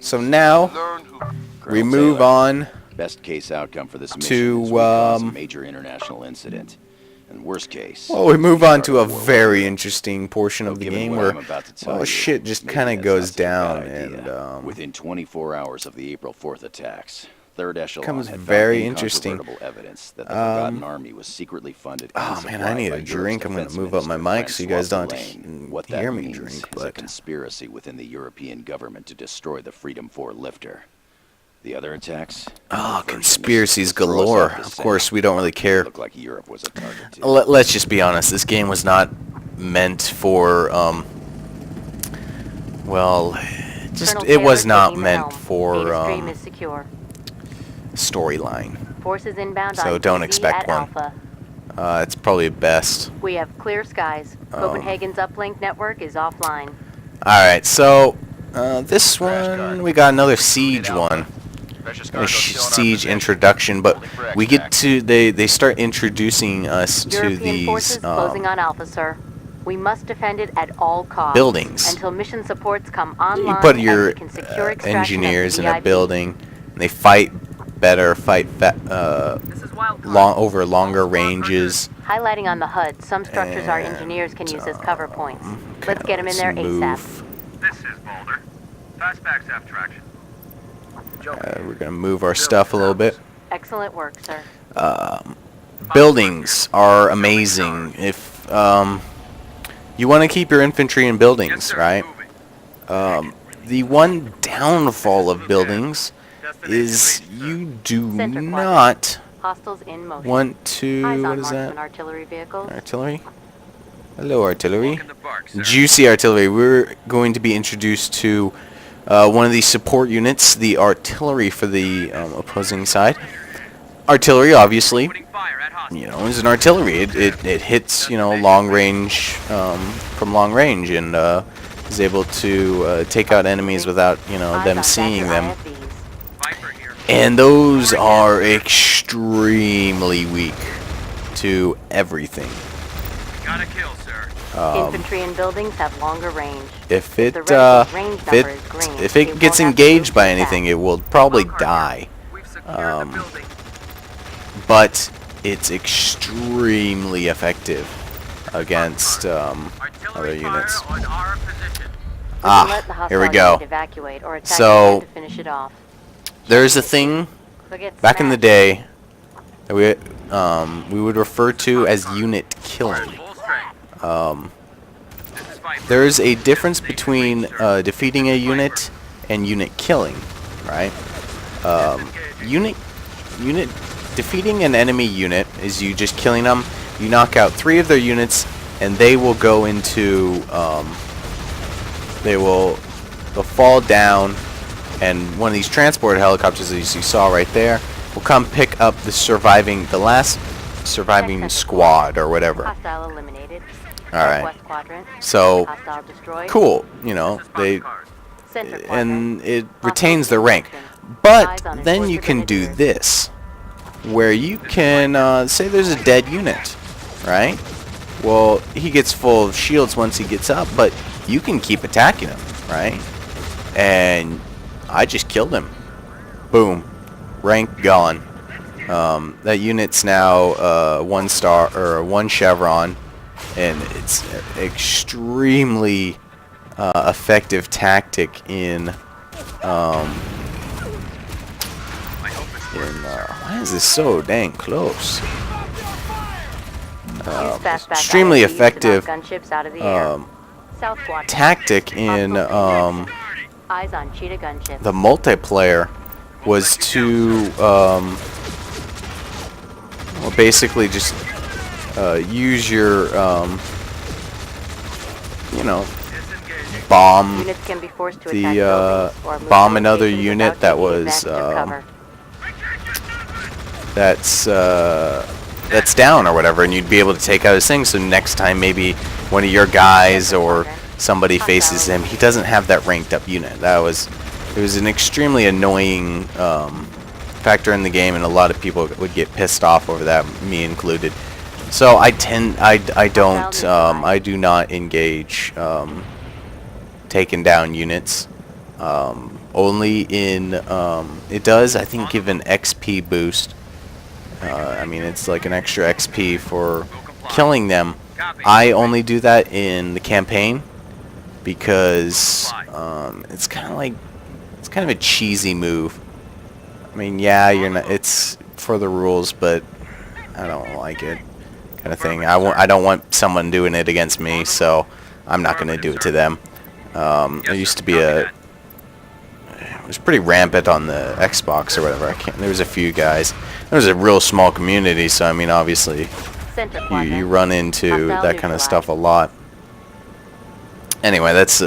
So now we move on Best case outcome for this mission to is we cause a major international incident. And worst case, well, we move on to a start war very with interesting portion of the given game what where, I'm about to tell well, you, shit just maybe kind of that's goes not such a bad down, idea. and Within 24 hours of the April 4th attacks, Third Echelon becomes had very found interesting. incontrovertible evidence that the Forgotten Army was secretly funded and Oh man, I supplied need by a Europe's drink. I'm gonna defense move up my minister, mic so you guys don't have Francois to Boulain. What hear that me means drink. is a But conspiracy within the European government to destroy the Freedom 4 lifter. The other attacks? conspiracies galore. Of course, we don't really care. Looked like Europe was a target too. Let's just be honest. This game was not meant for well, just Colonel it was Taylor not taking the meant helm. for Data stream is secure. storyline. Forces inbound So on don't DZ expect at one. Alpha. It's probably best. We have clear skies. Copenhagen's uplink network is offline. All right, so this one we got another siege one. A siege introduction, but we get to they start introducing us to European these forces closing on Alpha, sir. We must defend it at all costs. buildings. Until mission supports come online. You put your and we can secure extraction of the engineers in a VIP. building, and they fight better, over longer ranges. Highlighting on the HUD, some structures our engineers can use as cover points. Let's get them in there ASAP. This is Boulder. Fastbacks have traction. We're gonna move our stuff a little bit. Excellent work, sir. Buildings are amazing. If you want to keep your infantry in buildings, right? The one downfall of buildings is you do not Hostiles in motion. want to. Eyes What on is marksman that? artillery vehicles. Artillery. Hello, artillery. Walk in the park, sir. Juicy artillery. We're going to be introduced to one of these support units, the artillery for the opposing side. Artillery, obviously, Opening fire at hostile. is an artillery. It hits, long range, from long range, and is able to take out enemies without, Eyes them on seeing Vector them. IFVs. Viper here. And those are extremely weak to everything. Got a kill, sir. Infantry in buildings have longer range. If the it reticence range number is green, if it it won't gets have to engaged move by to anything, attack. it will probably die. We've secured the building. But it's extremely effective against other Artillery units. fire on our position. We can let the Here we hostile go. unit evacuate or attack So- again to finish it off. There's a thing They'll get back in the smashed. day that we would refer to as unit killing. Full strength. This is Viper. There's a difference between defeating a unit and unit killing, right? Unit defeating an enemy unit is you just killing them. You knock out 3 of their units, and they will go into they'll fall down, and one of these transport helicopters, as you saw right there, will come pick up the last surviving squad or whatever. Hostile eliminated. All right. Northwest quadrant. So Hostile destroyed. cool, This is they Boxcar. Center quadrant. and it Hostile retains their rank. destruction. But Eyes on then you enforcer can do grenadiers. this, where you can say there's a dead unit, right? Well, he gets full of shields once he gets up, but you can keep attacking him, right? And I just killed him. Boom, rank gone. That unit's now 1 star or 1 chevron, and it's extremely effective tactic in why is this so dang close? Use fastback Extremely IFVs to knock effective gunships out of the air. South quadrant. tactic in Eyes on cheetah gunships. the multiplayer was to well, basically just use your bomb Units can be forced to attack the buildings or move bomb to another locations unit without that taking was advantage of cover. that's down or whatever, and you'd be able to take out his thing. So next time maybe one of your guys or somebody faces him, he doesn't have that ranked up unit. It was an extremely annoying factor in the game, and a lot of people would get pissed off over that, me included. So I do not engage taking down units. Only in it does, I think, give an XP boost. I mean, it's like an extra XP for killing them. I only do that in the campaign because it's kind of a cheesy move. I mean, yeah, you're not. It's for the rules, but I don't like it, kind of thing. I don't want someone doing it against me, so I'm not gonna do it to them. There used to be it was pretty rampant on the Xbox or whatever. There was a few guys. There was a real small community, so I mean, obviously, you run into that kind of stuff a lot. Anyway, that's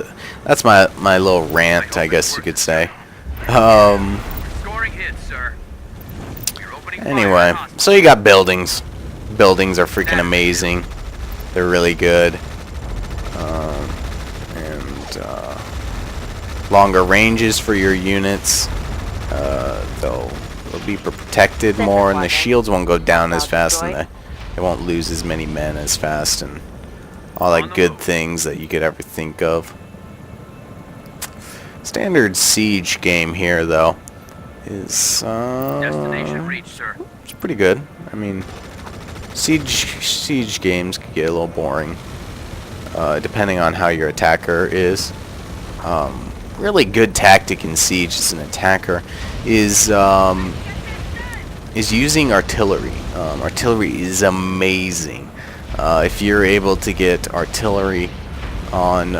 my little rant, I guess you could say. Anyway, so you got buildings. Buildings are freaking amazing. They're really good. Longer ranges for your units. They'll be protected more, and the shields won't go down as fast, and they won't lose as many men as fast, and all that good things that you could ever think of. Standard siege game here, though, is it's pretty good. I mean, siege games could get a little boring, depending on how your attacker is. Really good tactic in siege as an attacker is using artillery. Artillery is amazing. If you're able to get artillery on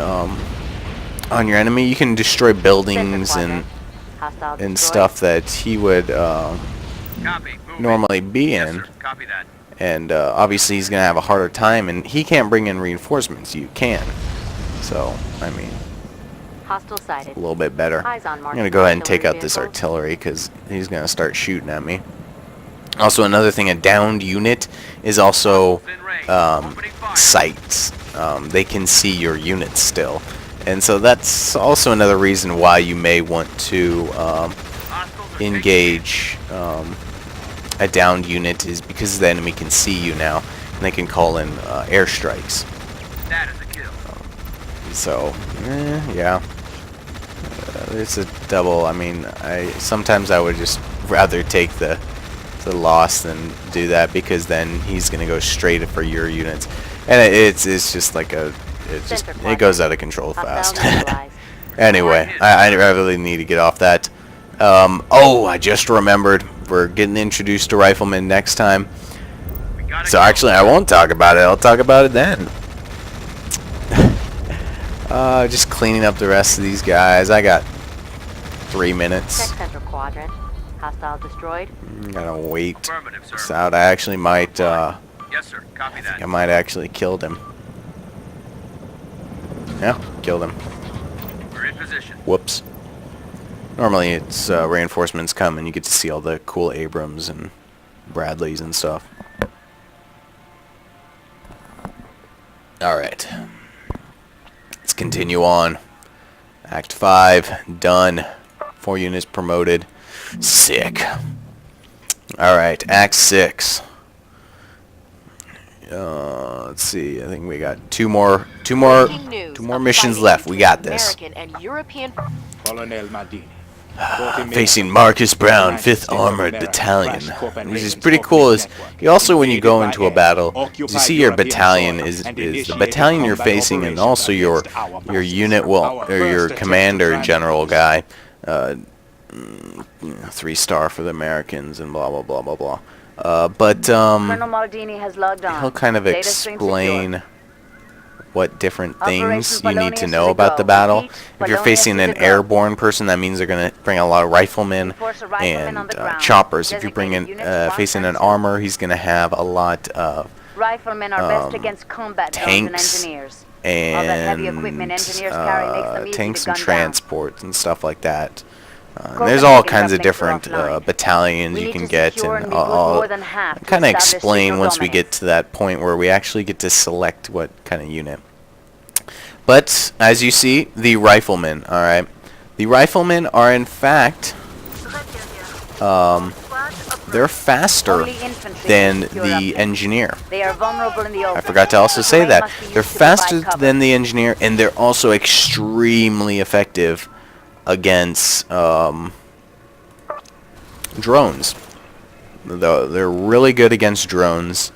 your enemy, you can destroy buildings and stuff that he would normally be in. And obviously he's going to have a harder time, and he can't bring in reinforcements. You can. So, I mean, Hostile sighted. a little bit better. I'm going to go ahead and take out this artillery because he's going to start shooting at me. Also, another thing, a downed unit is also sights. They can see your units still. And so that's also another reason why you may want to engage a downed unit, is because the enemy can see you now, and they can call in airstrikes. That is a kill. So, yeah. It's a double. I mean, sometimes I would just rather take the loss than do that, because then he's gonna go straight for your units, and it's just like it goes out of control fast. Anyway, I really need to get off that. Oh, I just remembered, we're getting introduced to riflemen next time. So actually, I won't talk about it. I'll talk about it then. Just cleaning up the rest of these guys. I got 3 minutes. Check central quadrant. Hostile destroyed. Gotta wait this out. I actually might. Yes, sir. Copy that. I might actually killed him. Yeah, killed him. We're in position. Whoops. Normally it's reinforcements come and you get to see all the cool Abrams and Bradleys and stuff. Alright. Let's continue on. Act 5, done. 4 units promoted. Sick. Alright, Act 6. Let's see. I think we got two more missions left. We got this. Facing Marcus Brown, 5th Armored Battalion. Which is pretty cool. Is you also, when you go into a battle, you see your battalion is the battalion you're facing, and also your unit or your commander general guy. 3-star for the Americans and blah blah blah blah blah. But Colonel Maldini has logged on. he'll kind of Data stream explain secured. what different things Operation you need to Polonius know to about go. the battle. Repeat, If you're Polonius facing to an go. airborne person, that means they're going to bring a lot of riflemen Force a rifleman on and the ground. choppers. If you're bringing Designated units to facing an one armor, he's going to have a lot of Riflemen are best against combat drones and tanks engineers. All that heavy equipment engineers carry makes them easy tanks to and gun transport and stuff like that. Go There's ahead all and pick kinds up of things for different offline. battalions We you need can to get, secure and and regroup I'll more than half to kind of establish explain signal once we get dominance. to that point where we actually get to select what kind of unit. But as you see, the riflemen. All right, the riflemen are in fact they're faster Only infantry than can secure the objectives. engineer. They are vulnerable in the open. I forgot to also say Terrain that. must be They're used to provide faster cover. than the engineer, and they're also extremely effective against drones. They're really good against drones.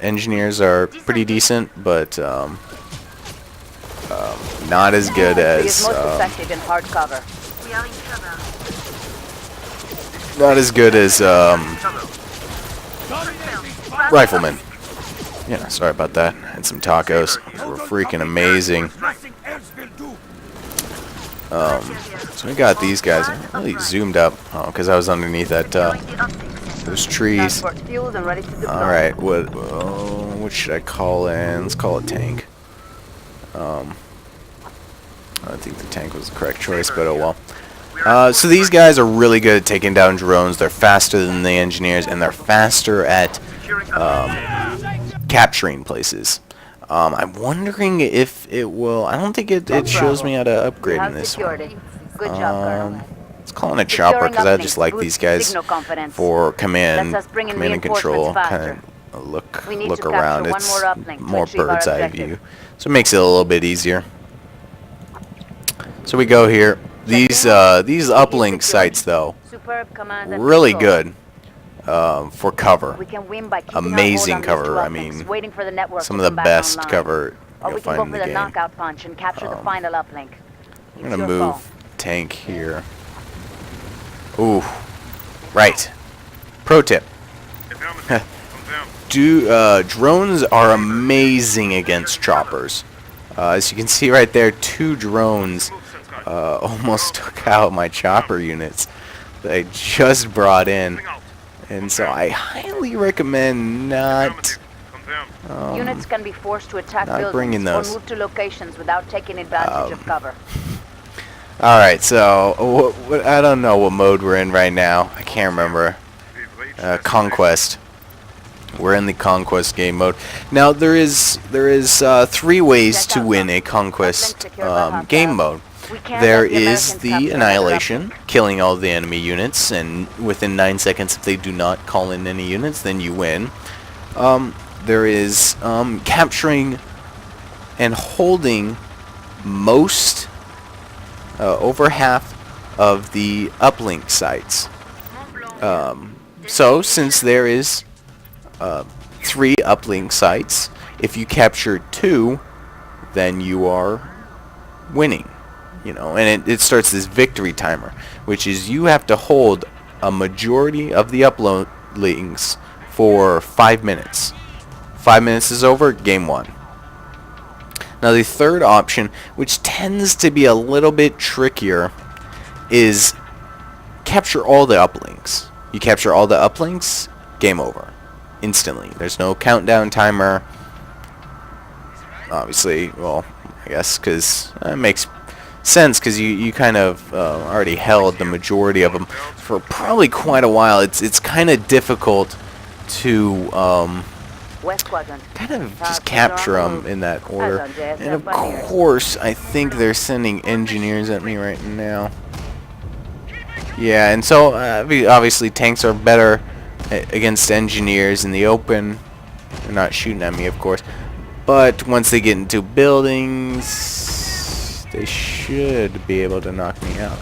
Engineers are pretty decent, but not as good He as is most effective in hard cover. not as good as riflemen. Yeah, sorry about that. Had some tacos. They were freaking amazing. So we got these guys. I really zoomed up because I was underneath that those trees. Transport fueled and ready to deploy. All right, what should I call in? Let's call it tank. I think the tank was the correct choice, but oh well. So these guys are really good at taking down drones. They're faster than the engineers, and they're faster at capturing places. I'm wondering if it will. I don't think it shows me how to upgrade in this one. Good job, Colonel. Let's call in a chopper because I just like these guys for command and control. Kind of look around. It's more bird's eye view, so it makes it a little bit easier. So we go here. These uplink sites though, really good for cover. Amazing cover. I mean, some of the best cover you'll find in the game. I'm gonna move tank here. Ooh, right. Pro tip. Drones are amazing against choppers. As you can see right there, 2 drones almost took out my chopper units that I just brought in. And so I highly recommend not units can be forced to attack bringing buildings those. or move to locations without taking advantage of cover. Alright, so I don't know what mode we're in right now. I can't remember. Conquest. We're in the Conquest game mode. Now there is 3 ways to win a Conquest game mode. There is the Annihilation, killing all the enemy units, and within 9 seconds if they do not call in any units, then you win. There is capturing and holding most, over half of the uplink sites. So since there is 3 uplink sites, if you capture 2, then you are winning. You know, and it starts this victory timer, which is you have to hold a majority of the uplinks for 5 minutes. 5 minutes is over, game 1. Now the third option, which tends to be a little bit trickier, is capture all the uplinks. You capture all the uplinks, game over. Instantly. There's no countdown timer. Obviously, well, I guess because it makes sense because you kind of already held the majority of them for probably quite a while. It's kind of difficult to kind of just capture them in that order. And of course, I think they're sending engineers at me right now. Yeah, and so obviously tanks are better against engineers in the open. They're not shooting at me, of course. But once they get into buildings, they should be able to knock me out.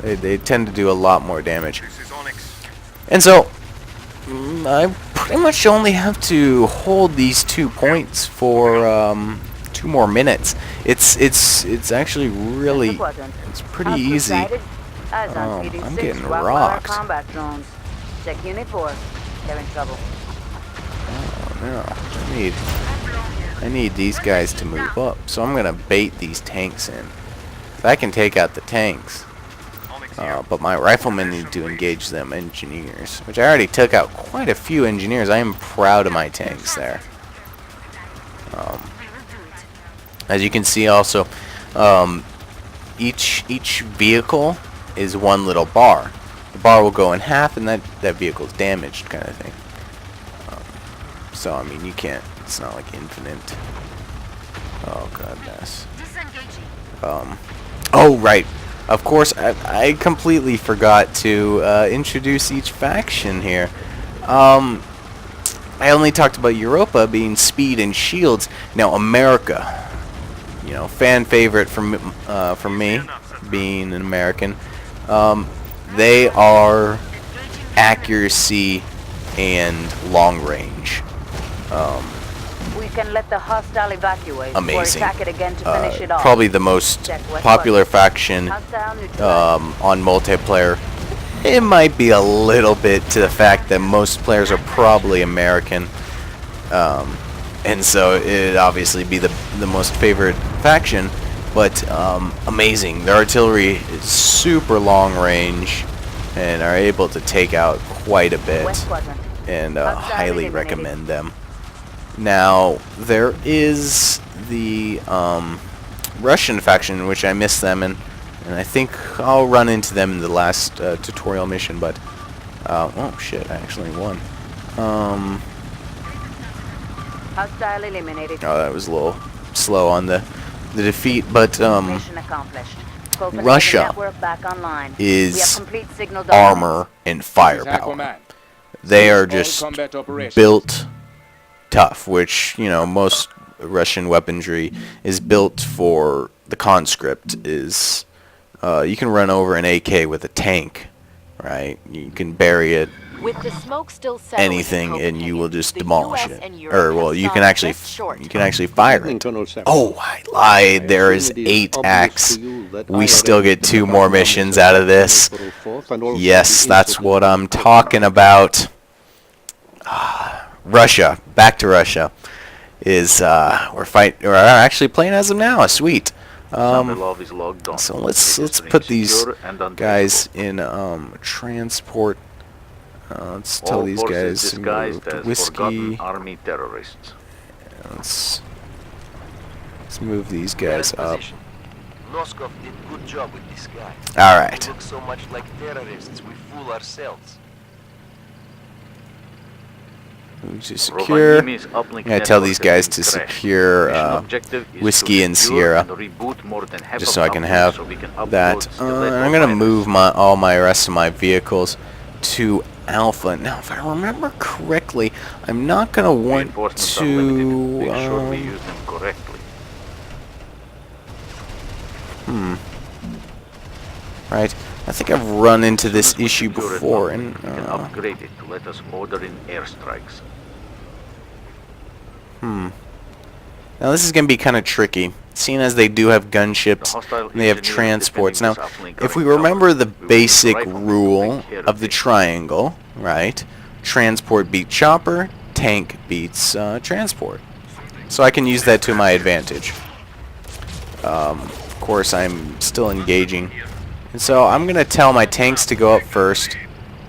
They tend to do a lot more damage. And so, I pretty much only have to hold these 2 points for 2 more minutes. It's actually really, it's pretty easy. I'm getting rocked. Check unit 4. They're in trouble. Oh no, I need these guys to move up, so I'm gonna bait these tanks in. If I can take out the tanks, but my riflemen need to engage them engineers, which I already took out quite a few engineers. I am proud of my tanks there. As you can see, also, each vehicle is 1 little bar. The bar will go in half, and that vehicle's damaged, kind of thing. So I mean, you can't. It's not like infinite. Oh goodness. Oh right. Of course, I completely forgot to introduce each faction here. I only talked about Europa being speed and shields. Now America, you know, fan favorite from me, being an American. They are accuracy and long range. We can let the hostile evacuate Amazing. or attack it again to finish it off. Probably the most popular faction on multiplayer. It might be a little bit to the fact that most players are probably American, and so it'd obviously be the most favorite faction. But amazing. The artillery is super long range and are able to take out quite a bit, and highly recommend them. Now, there is the Russian faction, which I missed them, and I think I'll run into them in the last tutorial mission, but oh shit, I actually won. Hostile eliminated. Oh, that was a little slow on the defeat, but Mission accomplished. Copenhagen Russia network back online. is We have complete signal dominance. armor and firepower. They are just built tough, which, you know, most Russian weaponry is built for. The conscript is you can run over an AK with a tank, right? You can bury it, With the smoke still settling in anything, and you will just the demolish US it. and Europe Or well, have you can signed actually just short fire it. Oh, I lied. There is 8 acts. We still get 2 more missions out of this. Yes, that's what I'm talking about. Russia. Back to Russia. Is we're actually playing as them now. Sweet. So let's put these guys in transport. Let's tell these guys to move to whiskey. Army terrorists. Let's move these guys up. Noskov did good job with this guy. All right. We look so much like terrorists, we fool ourselves. Move to secure. I'm gonna tell these guys to secure whiskey and Sierra, just so I can have that. And I'm gonna move all my rest of my vehicles to Alpha. Now, if I remember correctly, I'm not gonna want to. Right. I think I've run into this issue before, and upgrade it to let us order in airstrikes. Now this is going to be kind of tricky, seeing as they do have gunships and they have transports. Now, if we remember the basic rule of the triangle, right? Transport beats chopper, tank beats transport. So I can use that to my advantage. Of course, I'm still engaging. And so I'm going to tell my tanks to go up first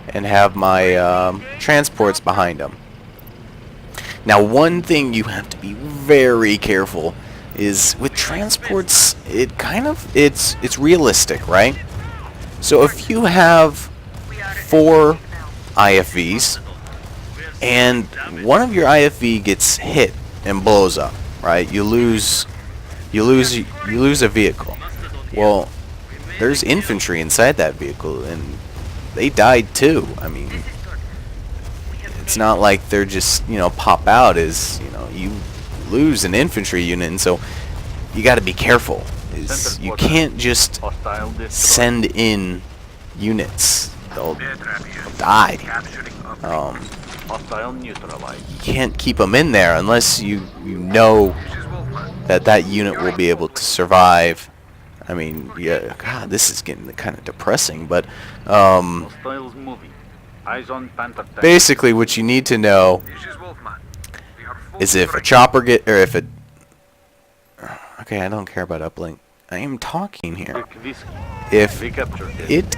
and have my transports behind them. Now, one thing you have to be very careful is with transports, it's realistic, right? So if you have 4 IFVs and one of your IFV gets hit and blows up, right? You lose a vehicle. Well, there's infantry inside that vehicle and they died too. I mean, it's not like they're just, you know, pop out. As you know, you lose an infantry unit, and so you got to be careful. You can't just send in units; they'll die. You can't keep them in there unless you know that unit will be able to survive. I mean, yeah, God, this is getting kind of depressing, but basically what you need to know is if a chopper okay, I don't care about uplink. I am talking here. If it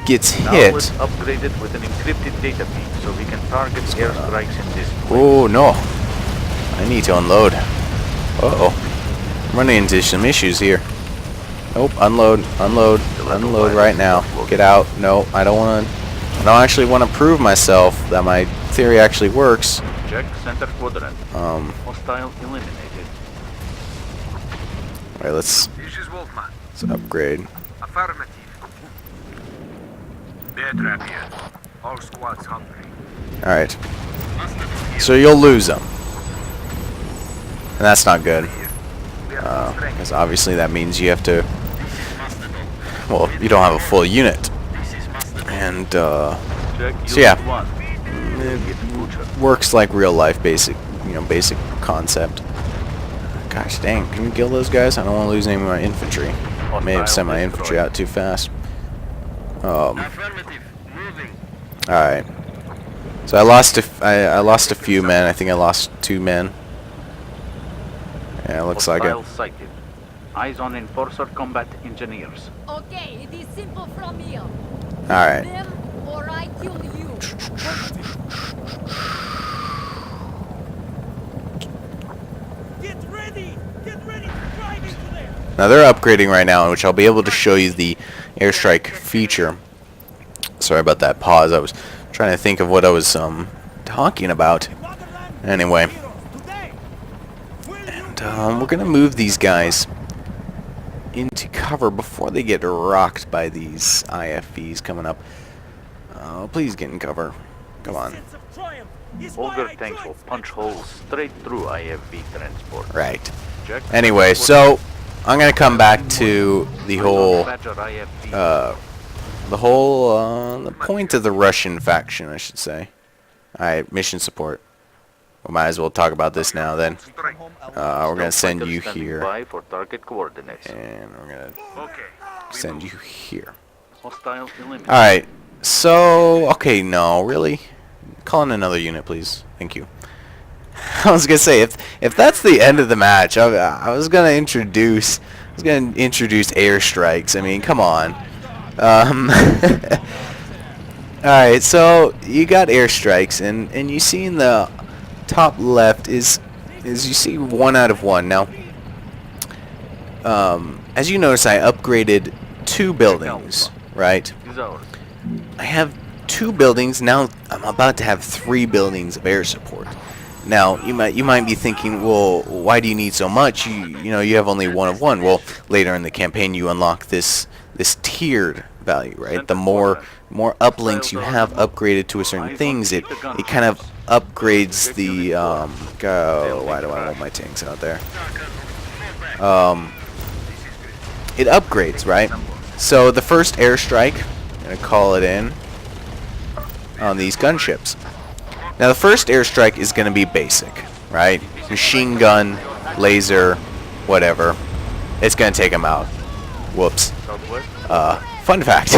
gets hit, Upgraded with an encrypted data feed so we can target airstrikes in this place. oh no, I need to unload. I'm running into some issues here. Nope, unload right now. Get out. No, I don't actually want to prove myself that my theory actually works. Check center quadrant. Hostile eliminated. Alright, let's upgrade. Affirmative. Bear trap here. All squads hungry. Alright. So you'll lose them. And that's not good. because obviously that means you have to. Well, you don't have a full unit, and so yeah, it works like real life, basic concept. Gosh dang, can we kill those guys? I don't want to lose any of my infantry. I may have sent my infantry out too fast. Alright. So I lost a few men. I think I lost 2 men. Yeah, it looks like it. Sighted. Eyes on Enforcer Combat Engineers. Okay, it is simple from here. Alright. Them or I kill you. Get ready! Get ready to drive into there! Now they're upgrading right now, in which I'll be able to show you the airstrike feature. Sorry about that pause. I was trying to think of what I was talking about. Anyway, and we're gonna move these guys into cover before they get rocked by these IFVs coming up. Please get in cover. Come on. Older tanks will punch holes straight through IFV transport. Right. Anyway, so I'm gonna come back to the whole the point of the Russian faction, I should say. Alright, mission support. We might as well talk about this now then. We're gonna send you here. For target coordinates. And we're gonna send you here. Hostile eliminated. Alright, so okay, no, really? Call in another unit, please. Thank you. I was gonna say, if that's the end of the match, I was gonna introduce airstrikes. I mean, come on. Alright, so you got airstrikes, and you see in the top left is you see 1 out of 1. Now, as you notice, I upgraded 2 buildings, right? I have 2 buildings now. I'm about to have 3 buildings of air support. Now you might be thinking, well, why do you need so much? You know you have only 1 of 1. Well, later in the campaign you unlock this tiered value, right? The more uplinks you have upgraded to a certain things, it kind of upgrades the why do I want my tanks out there? It upgrades, right? So the first airstrike, I'm gonna call it in on these gunships. Now the first airstrike is gonna be basic, right? Machine gun, laser, whatever. It's gonna take them out. Whoops. Fun fact.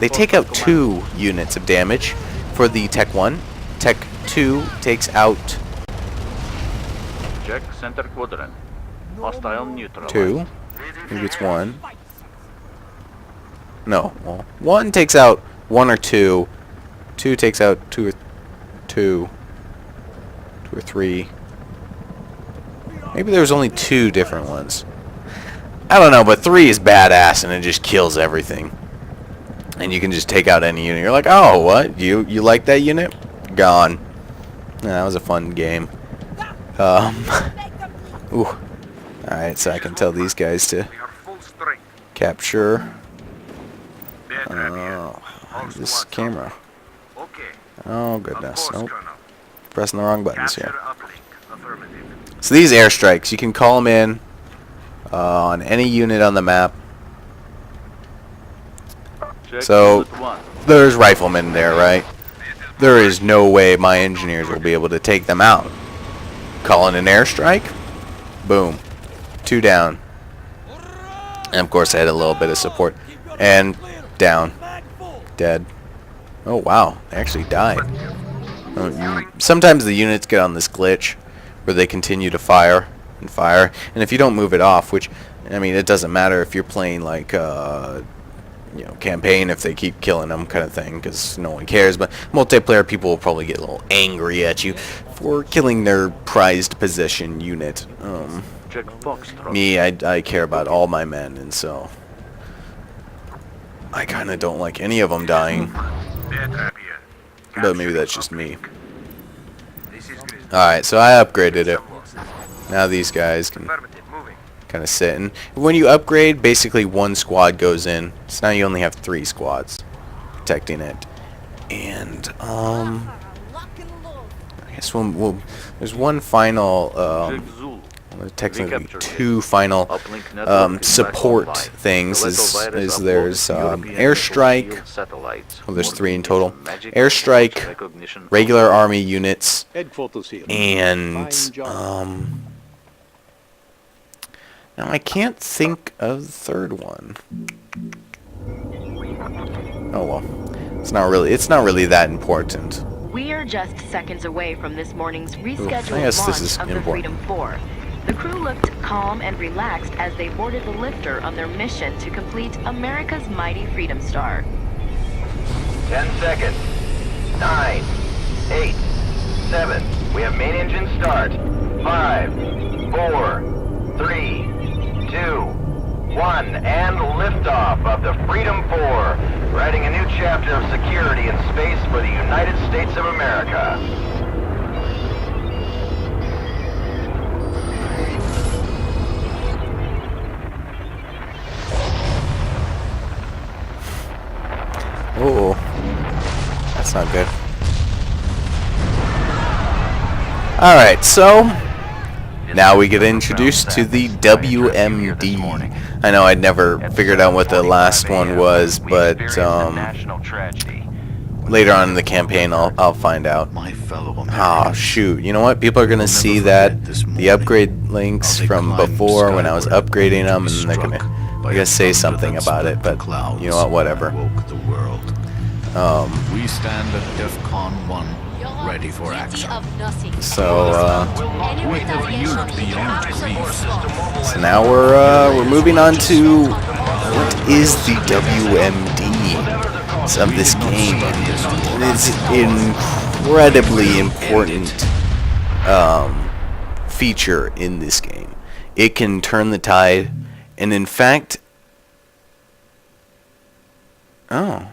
They take out 2 units of damage for the Tech 1. Tech 2 takes out Check center quadrant. Hostile neutral. 2. Maybe it's 1. No. Well, 1 takes out 1 or 2. 2 takes out 2 or 3. Maybe there's only 2 different ones. I don't know, but 3 is badass and it just kills everything. And you can just take out any unit. You're like, oh, what? You like that unit? Gone. That was a fun game. Ooh. Alright, so I can tell these guys to capture. This camera. Oh, goodness. Nope. Pressing the wrong buttons here. So these airstrikes, you can call them in on any unit on the map. So there's riflemen there, right? There is no way my engineers will be able to take them out. Calling an airstrike, boom, 2 down. And of course I had a little bit of support. And down, dead. Oh wow, they actually died. Sometimes the units get on this glitch where they continue to fire and fire, and if you don't move it off, which, I mean, it doesn't matter if you're playing like you know, campaign, if they keep killing them kind of thing, because no one cares, but multiplayer people will probably get a little angry at you for killing their prized possession unit. Me, I care about all my men, and so I kind of don't like any of them dying, but maybe that's just me. Alright, so I upgraded it. Now these guys can kind of sit. And when you upgrade, basically 1 squad goes in. So now you only have 3 squads protecting it. And, I guess we'll there's one final, technically two final support things. Is there's airstrike. Well, there's 3 in total. Airstrike, regular army units, and now I can't think of the third one. Oh well, it's not really that important. We are just seconds away from this morning's rescheduled I guess this launch is of the important. Freedom 4. The crew looked calm and relaxed as they boarded the lifter on their mission to complete America's mighty Freedom Star. 10 seconds. 9, 8, 7. We have main engine start. 5, 4, 3, 2, 1, and liftoff of the Freedom 4, writing a new chapter of security in space for the United States of America. Oh, that's not good. Alright, so now we get introduced to the WMD. I know I'd never figured out what the last one was, but later on in the campaign I'll find out. Oh shoot, you know what? People are gonna see that the upgrade links from before when I was upgrading them, and they're gonna say something about it, but you know what, whatever. We stand at DEFCON 1, ready for action. So now we're moving on to what is the WMD of this game. It's an incredibly important feature in this game. It can turn the tide, and in fact, I